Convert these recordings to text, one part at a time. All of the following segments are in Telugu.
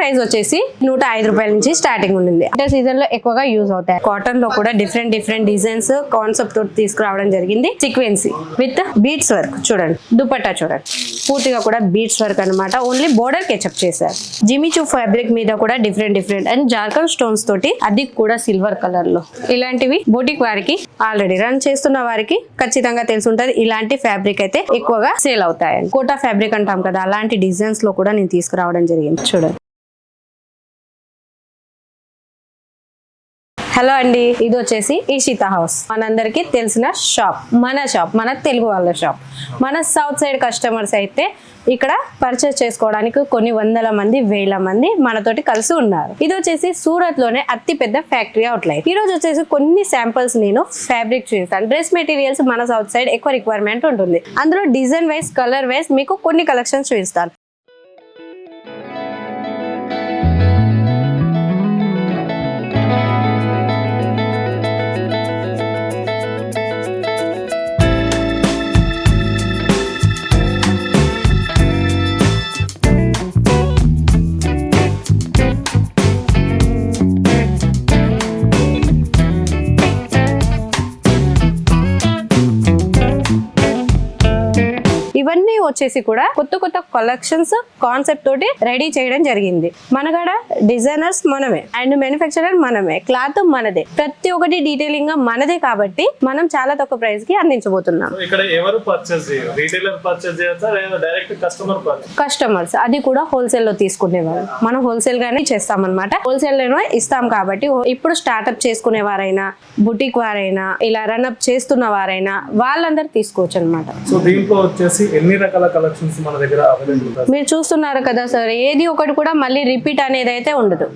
ప్రైస్ వచ్చేసి 105 రూపాయల నుంచి స్టార్టింగ్ ఉంది. అంటే సీజన్ లో ఎక్కువగా యూజ్ అవుతాయి. కాటన్ లో కూడా డిఫరెంట్ డిజైన్స్ కాన్సెప్ట్ తోటి తీసుకురావడం జరిగింది. సీక్వెన్సీ విత్ బీట్స్ వర్క్ చూడండి. దుపట్టా చూడండి, పూర్తిగా కూడా బీట్స్ వర్క్ అన్నమాట. ఓన్లీ బోర్డర్ కెచప్ చేశారు. జిమిచూ ఫ్యాబ్రిక్ మీద కూడా డిఫరెంట్ అండ్ జార్కన్ స్టోన్స్ తోటి, అది కూడా సిల్వర్ కలర్ లో. ఇలాంటివి బోటిక్ వారికి, ఆల్రెడీ రన్ చేస్తున్న వారికి ఖచ్చితంగా తెలిసి ఉంటది. ఇలాంటి ఫ్యాబ్రిక్ అయితే ఎక్కువగా సేల్ అవుతాయి. కోటా ఫ్యాబ్రిక్ అంటాం కదా, అలాంటి డిజైన్స్ లో కూడా నేను తీసుకురావడం జరిగింది. చూడండి. హలో అండి, ఇది వచ్చేసి ఈషితా హౌస్. మనందరికి తెలిసిన షాప్, మన తెలుగు వాళ్ళ షాప్. మన సౌత్ సైడ్ కస్టమర్స్ అయితే ఇక్కడ పర్చేస్ చేసుకోవడానికి కొన్ని వందల మంది, వేల మంది మనతోటి కలిసి ఉన్నారు. ఇది వచ్చేసి సూరత్ లోనే అతి పెద్ద ఫ్యాక్టరీ అవుట్లెట్. ఈ రోజు వచ్చేసి కొన్ని శాంపిల్స్ నేను ఫ్యాబ్రిక్ చూపిస్తాను. డ్రెస్ మెటీరియల్స్ మన సౌత్ సైడ్ ఎక్కువ రిక్వైర్మెంట్ ఉంటుంది. అందులో డిజైన్ వైజ్, కలర్ వైజ్ మీకు కొన్ని కలెక్షన్స్ చూపిస్తాను. ఇవన్నీ వచ్చేసి కూడా కొత్త కలెక్షన్స్ కాన్సెప్ట్ తోటి రెడీ చేయడం జరిగింది. మన కాడ డిజైనర్స్ మనమే అండ్ మ్యానుఫ్యాక్చరర్ మనమే, క్లాత్ మనదే, ప్రతి ఒక్కటి డీటెయిలింగ్ గా మనదే. కాబట్టి మనం చాలా తక్కువ ప్రైస్ కి అందించబోతున్నాం. కస్టమర్స్ అది కూడా హోల్సేల్ లో తీసుకునేవారు. మనం హోల్సేల్ గానే చేస్తామన్నమాట. హోల్సేల్ లోనే ఇస్తాం. కాబట్టి ఇప్పుడు స్టార్ట్అప్ చేసుకునే వారైనా, బుటిక్ వారైనా, ఇలా రన్అప్ చేస్తున్న వారైనా వాళ్ళందరూ తీసుకోవచ్చు అనమాట. ఎన్ని రకాల కలెక్షన్స్ మన దగ్గర అవైలబుల్? మీరు చూస్తున్నారు కదా సార్, ఏది ఒకటి కూడా మళ్ళీ రిపీట్ అనేది అయితే ఉండదు.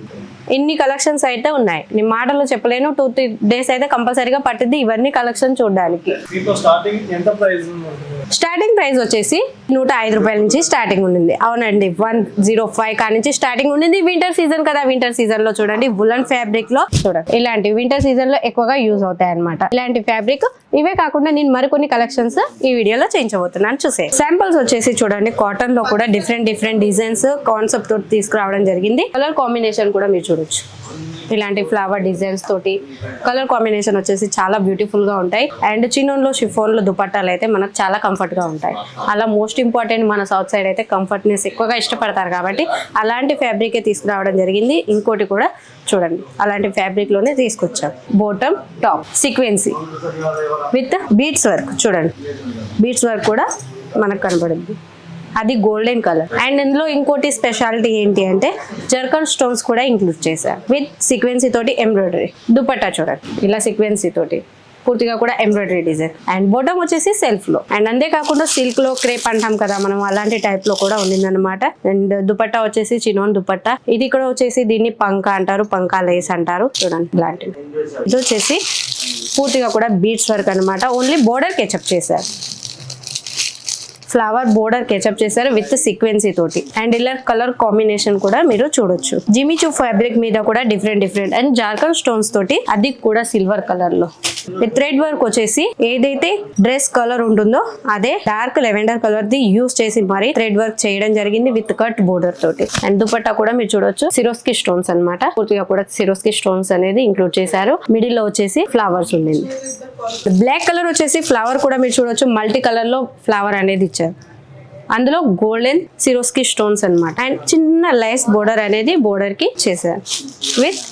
ఇన్ని కలెక్షన్స్ అయితే ఉన్నాయి. నేను మాటల్లో చెప్పలేను. 2-3 డేస్ అయితే కంపల్సరీగా పట్టింది ఇవన్నీ కలెక్షన్ చూడడానికి. స్టార్టింగ్ ప్రైస్ వచ్చేసి 105 రూపాయల నుంచి స్టార్టింగ్ ఉంది. అవునండి, 105 కా నుంచి స్టార్టింగ్ ఉంది. వింటర్ సీజన్ కదా, వింటర్ సీజన్ లో చూడండి వులన్ ఫ్యాబ్రిక్ లో చూడండి. ఇలాంటి వింటర్ సీజన్ లో ఎక్కువగా యూజ్ అవుతాయి అనమాట. ఇలాంటి ఫ్యాబ్రిక్ ఇవే కాకుండా నేను మరికొన్ని కలెక్షన్స్ ఈ వీడియోలో చేయించబోతున్నాను. చూసే శాంపిల్స్ వచ్చేసి చూడండి. కాటన్ లో కూడా డిఫరెంట్ డిజైన్స్ కాన్సెప్ట్ తోటి తీసుకురావడం జరిగింది. కలర్ కాంబినేషన్ కూడా మీరు చూడొచ్చు. ఇలాంటి ఫ్లవర్ డిజైన్స్ తోటి కలర్ కాంబినేషన్ వచ్చేసి చాలా బ్యూటిఫుల్ గా ఉంటాయి. అండ్ చిన్నోన్ లో షిఫోన్ లో దుపట్టాలు అయితే మనకు చాలా కంఫర్ట్ గా ఉంటాయి. అలా మోస్ట్ ఇంపార్టెంట్ మన సౌత్ సైడ్ అయితే కంఫర్ట్నెస్ ఎక్కువగా ఇష్టపడతారు. కాబట్టి అలాంటి ఫ్యాబ్రికే తీసుకురావడం జరిగింది. ఇంకోటి కూడా చూడండి, అలాంటి ఫ్యాబ్రిక్ లోనే తీసుకొచ్చాం. Bottom top sequence with beads work చూడండి. బీట్స్ వర్క్ కూడా మనకు కనబడుద్ది. అది గోల్డెన్ కలర్. అండ్ ఇందులో ఇంకోటి స్పెషాలిటీ ఏంటి అంటే జర్కన్ స్టోన్స్ కూడా ఇంక్లూడ్ చేశారు విత్ సీక్వెన్సీ తోటి ఎంబ్రాయిడరీ. దుపట్టా చూడండి, ఇలా సీక్వెన్సీ తోటి పూర్తిగా కూడా ఎంబ్రాయిడరీ డిజైన్. అండ్ బాటమ్ వచ్చేసి సెల్ఫ్ లో. అండ్ అంతేకాకుండా సిల్క్ లో క్రేప్ అంటాం కదా మనం, అలాంటి టైప్ లో కూడా ఉండిందన్నమాట. అండ్ దుపట్టా వచ్చేసి చినోన్ దుపట్టా. ఇది ఇక్కడ వచ్చేసి దీన్ని పంకా అంటారు, పంకా లేస్ అంటారు చూడండి. ఇలాంటివి ఇది వచ్చేసి పూర్తిగా కూడా బీట్స్ వర్క్ అనమాట. ఓన్లీ బోర్డర్ కెచప్ చేశారు. ఫ్లవర్ బోర్డర్ కెచప్ చేశారు విత్ సీక్వెన్సీ తోటి. అండ్ ఇలా కలర్ కాంబినేషన్ కూడా మీరు చూడొచ్చు. జిమిచూ ఫ్యాబ్రిక్ మీద కూడా డిఫరెంట్ అండ్ జార్కన్ స్టోన్స్ తోటి, అది కూడా సిల్వర్ కలర్ లో. విత్ థ్రెడ్ వర్క్ వచ్చేసి ఏదైతే డ్రెస్ కలర్ ఉంటుందో అదే dark lavender colour the use చేసి మరి థ్రెడ్ వర్క్ చేయడం జరిగింది విత్ కట్ బోర్డర్ తోటి. అండ్ దుపట్టా కూడా మీరు చూడొచ్చు. సిరోస్కి స్టోన్స్ అనమాట. పూర్తిగా కూడా సిరోస్కి స్టోన్స్ అనేది ఇంక్లూడ్ చేశారు. మిడిల్ లో వచ్చేసి ఫ్లవర్స్ ఉండింది. బ్లాక్ కలర్ వచ్చేసి ఫ్లవర్ కూడా మీరు చూడొచ్చు. మల్టీ కలర్ లో ఫ్లవర్ అనేది ఇచ్చారు. అందులో గోల్డెన్ సిరోస్కి స్టోన్స్ అనమాట. అండ్ చిన్న లైస్ బోర్డర్ అనేది బోర్డర్ కి చేశారు విత్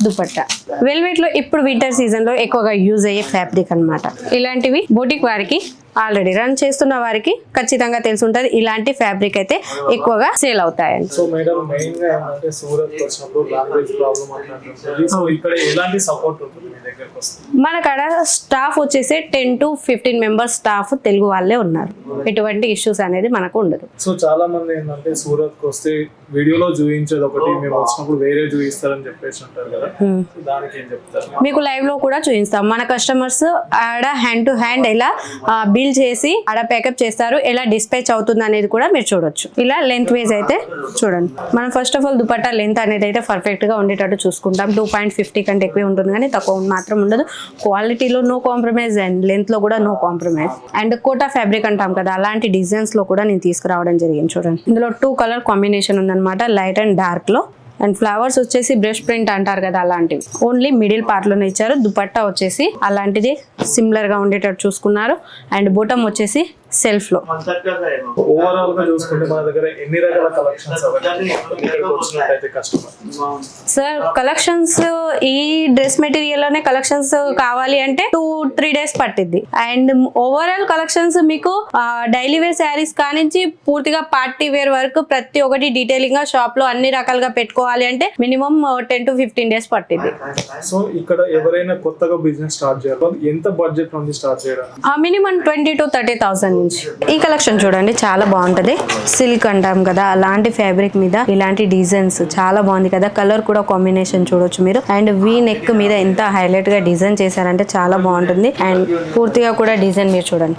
దుపట్టా. వెల్వెట్ లో ఇప్పుడు వింటర్ సీజన్ లో ఎక్కువగా యూజ్ అయ్యే ఫ్యాబ్రిక్ అన్నమాట. ఇలాంటివి బోటిక్ వారికి, ఆల్రెడీ రన్ చేస్తున్న వారికి ఖచ్చితంగా తెలిసి ఉంటది. ఇలాంటి ఫ్యాబ్రిక్ అయితే ఎక్కువగా సేల్ అవుతాయండి. సో మేడం, మెయిన్ గా ఏంటంటే సూరత్ వచ్చినప్పుడు లాంగ్వేజ్ ప్రాబ్లం అంటున్నారు. సో ఇక్కడ ఎలాంటి సపోర్ట్ ఉంటుంది మీ దగ్గరికి వస్తే? మన కాడ స్టాఫ్ వచ్చేసి 10 to 15 మెంబర్స్ స్టాఫ్ తెలుగు వాళ్ళే ఉన్నారు. ఎటువంటి ఇష్యూస్ అనేది మనకు ఉండదు. సో చాలా మంది ఏంటంటే సూరత్ కి వస్తే వీడియోలో చూపించేది ఒకటి, మేము వచ్చినప్పుడు వేరే చూపిస్తారని చెప్పేసి ఉంటారు కదా, దానికి ఏం చెప్తారు? మీకు లైవ్ లో కూడా చూపిస్తాం. మన కస్టమర్స్ ఆడ హ్యాండ్ టు హ్యాండ్ ఇలా బిల్ డీల్ చేసి ఆడ ప్యాకప్ చేస్తారు. ఎలా డిస్పాచ్ అవుతుంది అనేది కూడా మీరు చూడొచ్చు. ఇలా లెంత్ వైజ్ అయితే చూడండి. మనం first of all dupatta length అనేది అయితే పర్ఫెక్ట్ గా ఉండేటట్టు చూసుకుంటాం. 2.50 కంటే ఎక్కువ ఉంటుంది కానీ తక్కువ మాత్రం ఉండదు. క్వాలిటీలో నో కాంప్రమైజ్ అండ్ లెంత్ లో కూడా no compromise. And Kota fabric అంటాం కదా, అలాంటి డిజైన్స్ లో కూడా నేను తీసుకురావడం జరిగింది. చూడండి, ఇందులో 2 కలర్ కాంబినేషన్ ఉందన్నమాట, లైట్ అండ్ డార్క్ లో. అండ్ ఫ్లవర్స్ వచ్చేసి బ్రష్ ప్రింట్ అంటారు కదా, అలాంటివి ఓన్లీ మిడిల్ పార్ట్ లోనే ఇచ్చారు. దుపట్టా వచ్చేసి అలాంటిది సిమిలర్ గా ఉండేటట్టు చూసుకున్నారు. అండ్ బోటం వచ్చేసి సెల్ఫ్ లో. ఓవరాల్ గా చూసుకుంటే మన దగ్గర ఎన్ని రకాల కలెక్షన్స్ వచ్చినట్టయితే కస్టమర్ సార్ కలెక్షన్స్ ఈ డ్రెస్ మెటీరియల్ లోనే కలెక్షన్స్ కావాలి అంటే 2-3 డేస్ పట్టింది. అండ్ ఓవరాల్ కలెక్షన్స్ మీకు డైలీ వేర్ శారీస్ కానించి పూర్తిగా పార్టీ వేర్ వరకు ప్రతి ఒక్కటి డీటెయిలింగ్ గా షాప్ లో అన్ని రకాలుగా పెట్టుకోవాలి అంటే మినిమం 10 to 15 డేస్ పట్టింది. సో ఇక్కడ ఎవరైనా కొత్తగా బిజినెస్ స్టార్ట్ చేయాలి, ఎంత బడ్జెట్ నుండి స్టార్ట్ చేయడం? మినిమం 20,000 to 30,000 నుంచి. ఈ కలెక్షన్ చూడండి, చాలా బాగుంటది. సిల్క్ అంటాం కదా, అలాంటి ఫ్యాబ్రిక్ మీద ఇలాంటి డిజైన్స్ చాలా బాగుంది కదా. కలర్ కూడా కాంబినేషన్ చూడొచ్చు మీరు. అండ్ వీ నెక్ మీద ఎంత హైలైట్ గా డిజైన్ చేశారంటే చాలా బాగుంటుంది. అండ్ పూర్తిగా కూడా డిజైన్ మీరు చూడండి.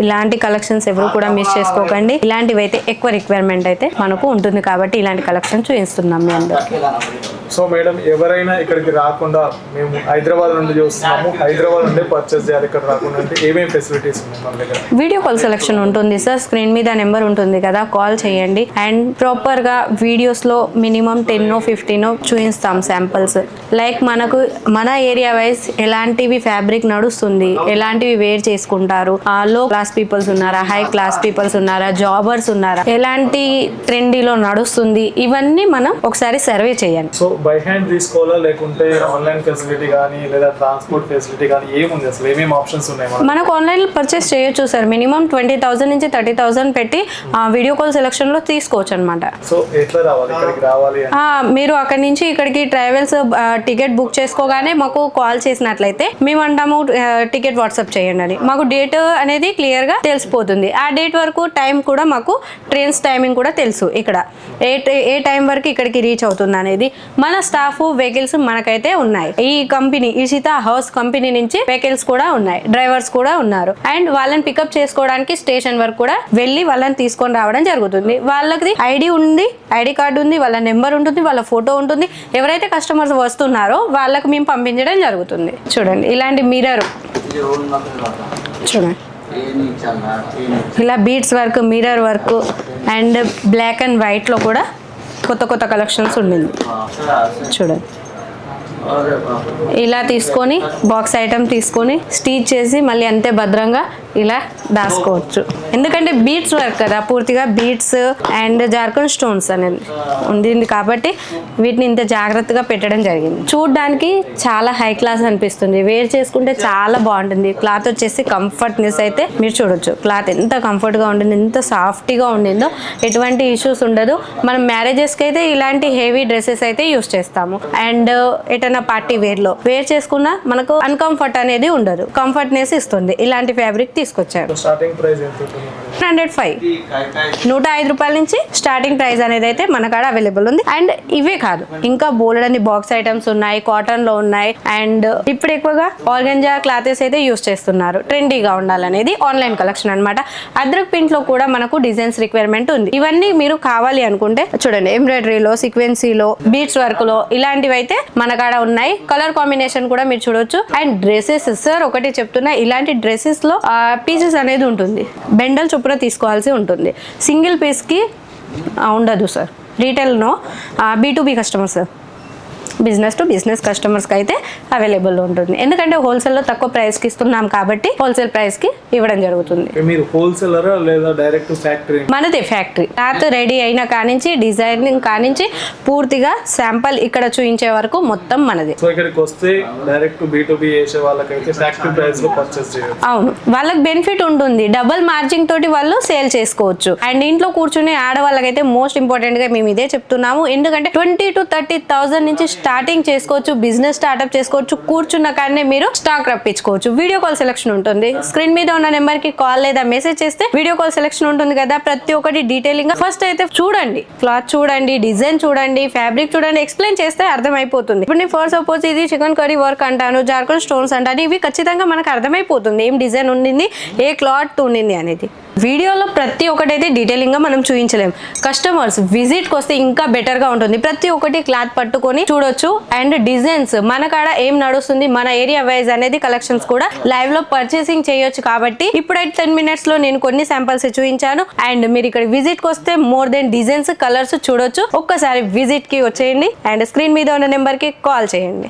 ఇలాంటి కలెక్షన్స్ ఎవరు కూడా మిస్ చేసుకోకండి. ఇలాంటివి అయితే ఎక్కువ రిక్వైర్మెంట్ అయితే మనకు ఉంటుంది కాబట్టి ఇలాంటి కలెక్షన్ చూపిస్తున్నాం మీ అందరికి. సో మేడం, ఎవరైనా ఇక్కడికి రాకుండా మేము హైదరాబాద్ నుండి చూస్తున్నాము, హైదరాబాద్ నుండి పర్చేస్ చేయాలి, ఇక్కడ రాకుండా అంటే ఏమేమి ఫెసిలిటీస్ ఉన్నాయి మన దగ్గర? వీడియో కాల్ సెలెక్షన్ ఉంటుంది సార్. స్క్రీన్ మీద నెంబర్ ఉంటుంది కదా, కాల్ చేయండి. అండ్ ప్రాపర్ గా వీడియోస్ లో మినిమం 10-15 చూపిస్తాం శాంపిల్స్. లైక్ మనకు మన ఏరియా వైజ్ ఎలాంటివి ఫ్యాబ్రిక్ నడుస్తుంది, ఎలాంటివి వేర్ చేసుకుంటారు, లో క్లాస్ పీపుల్స్ ఉన్నారా, హై క్లాస్ పీపుల్స్ ఉన్నారా, జాబర్స్ ఉన్నారా, ఎలాంటి ట్రెండీలో నడుస్తుంది, ఇవన్నీ మనం ఒకసారి సర్వే చేయండి. సో బై హ్యాండ్ తీసుకోవాలా లేకుంటే ఆన్లైన్ ఫెసిలిటీ కానీ లేదా ట్రాన్స్పోర్ట్ ఫెసిలిటీ కానీ ఏముంది, అసలు ఏమేమి ఆప్షన్స్ ఉన్నాయి మనకు? ఆన్లైన్ లో పర్చేస్ చేయొచ్చు సార్. మినిమం 20,000 నుంచి 30,000 పెట్టి వీడియో కాల్ సెలెక్షన్ లో తీసుకోవచ్చు అనమాట. సో ఎట్లా రావాలి ఇక్కడికి? రావాలి మీరు అక్కడి నుంచి ఇక్కడికి ట్రావెల్స్ టికెట్ బుక్ చేసుకోగానే మాకు కాల్ చేసినట్లయితే మేము అంటాము టికెట్ వాట్సాప్ చేయండి అని. మాకు డేట్ అనేది క్లియర్ గా తెలిసిపోతుంది. ఆ డేట్ వరకు టైం కూడా మాకు ట్రైన్స్ టైమింగ్ కూడా తెలుసు. ఇక్కడ ఏ టైం వరకు ఇక్కడికి రీచ్ అవుతుంది అనేది. మన స్టాఫ్ వెహికల్స్ మనకైతే ఉన్నాయి. ఈ కంపెనీ ఇషితా హౌస్ కంపెనీ నుంచి వెహికల్స్ కూడా ఉన్నాయి, డ్రైవర్స్ కూడా ఉన్నారు. అండ్ వాళ్ళని పికప్ చేసుకోవడానికి స్టేషన్ వరకు కూడా వెళ్ళి వాళ్ళని తీసుకొని రావడం జరుగుతుంది. వాళ్ళకి ఐడి ఉంది, ఐడి కార్డు ఉంది, వాళ్ళ నెంబర్ ఉంటుంది, వాళ్ళ ఫోటో ఉంటుంది. ఎవరైతే కస్టమర్స్ వస్తున్నారో వాళ్ళకి మేము పంపించడం జరుగుతుంది. చూడండి, ఇలాంటి మిర్రర్ చూడండి, ఇలా beads work, mirror work and black and white లో కూడా కొత్త కలెక్షన్స్ ఉండింది. చూడండి, ఇలా తీసుకొని బాక్స్ ఐటమ్ తీసుకొని స్టిచ్ చేసి మళ్ళీ అంతే భద్రంగా ఇలా దాచుకోవచ్చు. ఎందుకంటే బీడ్స్ వర్క్ కదా, పూర్తిగా బీడ్స్ అండ్ జార్ఖండ్ స్టోన్స్ అనేది ఉంది కాబట్టి వీటిని ఇంత జాగ్రత్తగా పెట్టడం జరిగింది. చూడడానికి చాలా హై క్లాస్ అనిపిస్తుంది, వేర్ చేసుకుంటే చాలా బాగుంటుంది. క్లాత్ వచ్చేసి కంఫర్ట్నెస్ అయితే మీరు చూడొచ్చు. క్లాత్ ఎంత కంఫర్ట్గా ఉండింది, ఎంత సాఫ్ట్గా ఉండిందో, ఎటువంటి ఇష్యూస్ ఉండదు. మనం మ్యారేజెస్కి అయితే ఇలాంటి హెవీ డ్రెస్సెస్ అయితే యూస్ చేస్తాము. అండ్ ఎటైనా పార్టీ వేర్ లో వేర్ చేసుకున్నా మనకు అన్కంఫర్ట్ అనేది ఉండదు, కంఫర్ట్నెస్ ఇస్తుంది. ఇలాంటి ఫ్యాబ్రిక్ తీసుకొచ్చారు. స్టార్టింగ్ ప్రైస్ ఎంత ఉంటుంది? 105 రూపాయల నుంచి స్టార్టింగ్ ప్రైస్ అనేది అయితే మన కాడ అవైలబుల్ ఉంది. అండ్ ఇవే కాదు, ఇంకా బోలెడన్ని బాక్స్ ఐటమ్స్ ఉన్నాయి, కాటన్ లో ఉన్నాయి. అండ్ ఇప్పుడు ఎక్కువగా ఆర్గంజా క్లాతెస్ అయితే యూస్ చేస్తున్నారు, ట్రెండీగా ఉండాలనేది ఆన్లైన్ కలెక్షన్ అన్నమాట. అద్రక్ ప్రింట్ లో కూడా మనకు డిజైన్స్ రిక్వైర్మెంట్ ఉంది. ఇవన్నీ మీరు కావాలి అనుకుంటే చూడండి, ఎంబ్రాయిడరీలో, సీక్వెన్సీలో, బీడ్స్ వర్క్ లో ఇలాంటివి అయితే మన కాడ ఉన్నాయి. కలర్ కాంబినేషన్ కూడా మీరు చూడొచ్చు. అండ్ డ్రెస్సెస్ సార్ ఒకటి చెప్తున్నా, ఇలాంటి డ్రెస్సెస్ లో పీసెస్ అనేది ఉంటుంది, బెండల్ చొప్పున తీసుకోవాల్సి ఉంటుంది. సింగిల్ పీస్ కి ఉండదు sir. Retail no, B2B customer sir, business to business కస్టమర్స్కి అయితే అవైలబుల్ ఉంటుంది. ఎందుకంటే హోల్సేల్లో తక్కువ ప్రైస్కి ఇస్తున్నాం కాబట్టి హోల్సేల్ ప్రైస్కి ఇవ్వడం జరుగుతుంది. మీరు హోల్సేలరా లేదా డైరెక్ట్ ఫ్యాక్టరీ? మనదే ఫ్యాక్టరీ. క్లాత్ రెడీ అయిన కానించి, డిజైనింగ్ కానించి పూర్తిగా శాంపుల్ ఇక్కడ చూపించే వరకు మొత్తం మనదే. సో ఇక్కడికి వస్తే డైరెక్ట్ B2B చేసే వాళ్ళకైతే ఫ్యాక్టరీ ప్రైస్ లో పర్చేస్ చేయొచ్చు. అవును, వాళ్ళకి బెనిఫిట్ ఉంటుంది, డబుల్ మార్జిన్ తోటి వాళ్ళు సేల్ చేసుకోవచ్చు. అండ్ ఇంట్లో కూర్చునే ఆడవాళ్ళకైతే మోస్ట్ ఇంపార్టెంట్ గా మేము ఇదే చెప్తున్నాము. ఎందుకంటే 20,000 to 30,000 నుంచి స్టార్టింగ్ చేసుకోవచ్చు, బిజినెస్ స్టార్ట్అప్ చేసుకోవచ్చు, కూర్చున్న కానీ మీరు స్టాక్ రప్పించుకోవచ్చు. వీడియో కాల్ సెలెక్షన్ ఉంటుంది. స్క్రీన్ మీద ఉన్న నెంబర్ కి కాల్ లేదా మెసేజ్ చేస్తే వీడియో కాల్ సెలెక్షన్ ఉంటుంది కదా. ప్రతి ఒక్కటి డీటెయిలింగ్ గా ఫస్ట్ అయితే చూడండి, క్లాత్ చూడండి, డిజైన్ చూడంండి, ఫ్యాబ్రిక్ చూడండి, ఎక్స్ప్లెయిన్ చేస్తే అర్థమైపోతుంది. ఇప్పుడు నేను ఫర్ సపోజ్ ఇది చికెన్ కర్రీ వర్క్ అంటాను, జార్ఖండ్ స్టోన్స్ అంటాను, ఇవి ఖచ్చితంగా మనకు అర్థమైపోతుంది ఏం డిజైన్ ఉండింది, ఏ క్లాత్ ఉండింది అనేది. వీడియోలో ప్రతి ఒక్కటి అయితే డీటెయిలింగ్ గా మనం చూపించలేం. కస్టమర్స్ విజిట్ కి వస్తే ఇంకా బెటర్ గా ఉంటుంది. ప్రతి ఒక్కటి క్లాత్ పట్టుకొని చూడొచ్చు. అండ్ డిజైన్స్ మన కాడ ఏం నడుస్తుంది, మన ఏరియా వైజ్ అనేది కలెక్షన్స్ కూడా లైవ్ లో పర్చేసింగ్ చేయొచ్చు. కాబట్టి ఇప్పుడైతే 10 minutes లో నేను కొన్ని శాంపిల్స్ చూపించాను. అండ్ మీరు ఇక్కడ విజిట్ కి వస్తే మోర్ దెన్ డిజైన్స్, కలర్స్ చూడొచ్చు. ఒక్కసారి విజిట్ కి వచ్చేయండి అండ్ స్క్రీన్ మీద ఉన్న నెంబర్ కి కాల్ చేయండి.